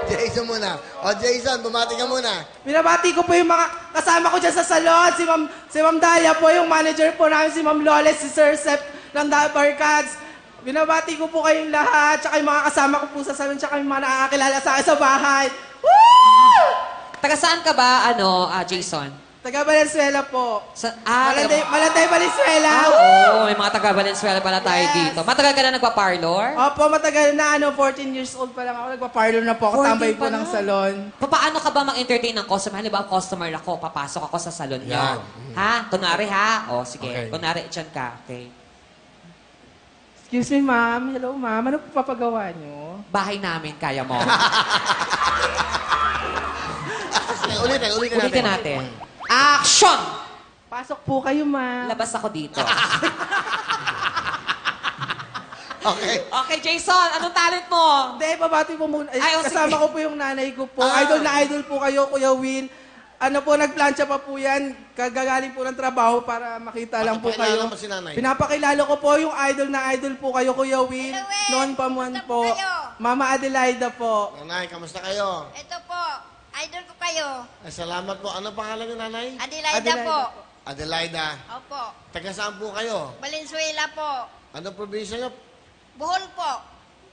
Jason muna. O, Jason, bumati ka muna. Binabati ko po yung mga kasama ko dyan sa salon. Si Ma'am Dalia po, yung manager po namin, si Ma'am Loles, si Sir Sep ng Barcads. Binabati ko po kayong lahat, tsaka yung mga kasama ko po sa salon, tsaka yung mga nakakakilala sa akin sa bahay. Woo! Taga saan ka ba, Jason? Taga Valenzuela po. Malanday, Valenzuela. Oo, may mga taga Valenzuela pala tayo dito. Matagal ka na nagpa-parlor? Opo, matagal na, 14 years old pa lang ako. Nagpa-parlor na po ako, 14 tambay po pa ng lang. salon. Paano ka ba mag-entertain ng customer? Halimbawa, customer ako, papasok ako sa salon niyo. Yan. Ha? Kunwari, ha? O, sige. Okay. Kunwari, dyan ka. Okay. Excuse me, ma'am. Hello, ma'am. Ano po papagawa niyo? Bahay namin, kaya mo. Ulitin natin. Action! Pasok po kayo, ma'am. Labas ako dito. Okay. Okay, Jason, anong talent mo? Hindi, babati po muna. Ay, Kasama sige. ko po yung nanay ko po. Idol na idol po kayo, Kuya Will. Ano po, nagplansya pa po yan. Kagagaling po ng trabaho para makita lang po kayo. Pakilala mo si nanay. Pinapakilala ko po yung idol na idol po kayo, Kuya Will. Hello, Will. Noon pa man Kamusta po. po kayo? Mama Adelaida po. Nanay, kamusta kayo? Ito po, idol ko kayo. Ay, salamat po. Ano pangalan niyo, nanay? Adelaida po. Adelaida. Opo. Taga saan po kayo? Valenzuela po. Ano probinsya niyo? Bohol po.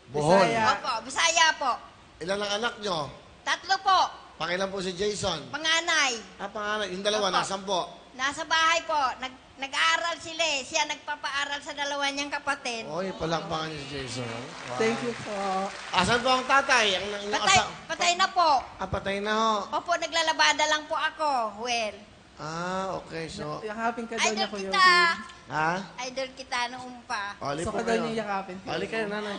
Bohol. Bisaya. Opo, Bisaya po. Ilan ang anak niyo? 3 po. Pakilan po si Jason. Panganay. Pangalan. Yung dalawa, Opo. nasan po? Nasa bahay po. Nag-aaral sila eh. Siya nagpapaaral sa dalawa niyang kapatid. Oy, palakpakan niyo si Jason. Wow. Thank you po. Asan po ang tatay? Patay na po. Patay na ho. Opo, naglalabada lang po ako. Well, Okay. So, Yakapin ka daw niya, idol Kuya kita. Will. ha? Idol kita noong pa. Oli Gusto po ka daw kayo. niya yakapin. Oli kayo, nanay.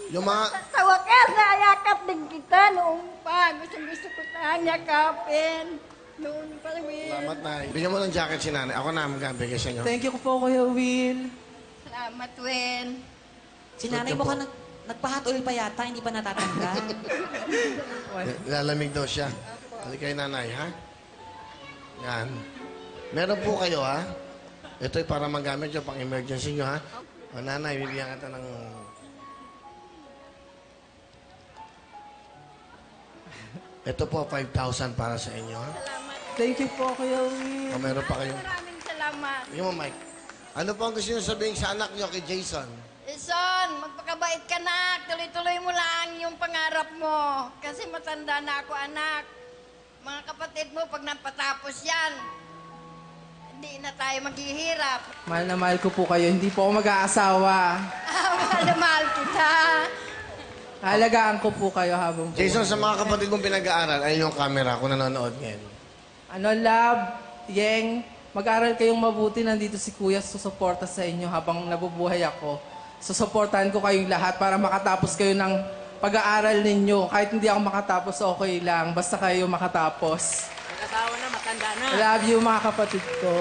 Yung mga... Sa wakas, nayakap din kita noong pa. Gusto ko tayong yakapin. Noon pa, Will. Salamat, nay. Bigyan mo ng jacket si nanay. Ako na magbigay sa inyo. Thank you po, Kuya Will. Salamat, Will. Si nanay mo ka nagpahat oil pa yata, hindi pa natatanggal. Lalamig daw siya. Hali kayo, nanay, ha? Yan. Meron po kayo, ha? Ito'y para magamit yung pang-emergency nyo, ha? O, nanay, bibigyan kita ng... Ito po, 5,000 para sa inyo, ha? Salamat. Thank you po, Kuya Will. O, meron pa kayong... Maraming salamat. Bigyan mo, Mike. Ano po ang gusto nyo sabihin sa anak nyo kay Jason? Jason, magpakabait ka na. Tuloy-tuloy mo lang yung pangarap mo. Kasi matanda na ako, anak. Mga kapatid mo, pag napatapos yan, hindi na tayo maghihirap. Mahal na mahal ko po kayo. Hindi po ako mag-aasawa. Mahal na mahal kita. Halagaan ko po kayo habang po. Jason, sa mga kapatid mong pinag-aaral, ayun yung camera kung nanonood ngayon. Ano, love, Yeng, mag-aral kayong mabuti. Nandito si Kuya susuporta sa inyo habang nabubuhay ako. Susuportahan ko kayong lahat para makatapos kayo ng pag-aaral ninyo. Kahit hindi ako makatapos, okay lang. Basta kayo makatapos. Nag-asawa na, matanda na. I love you, mga kapatid ko.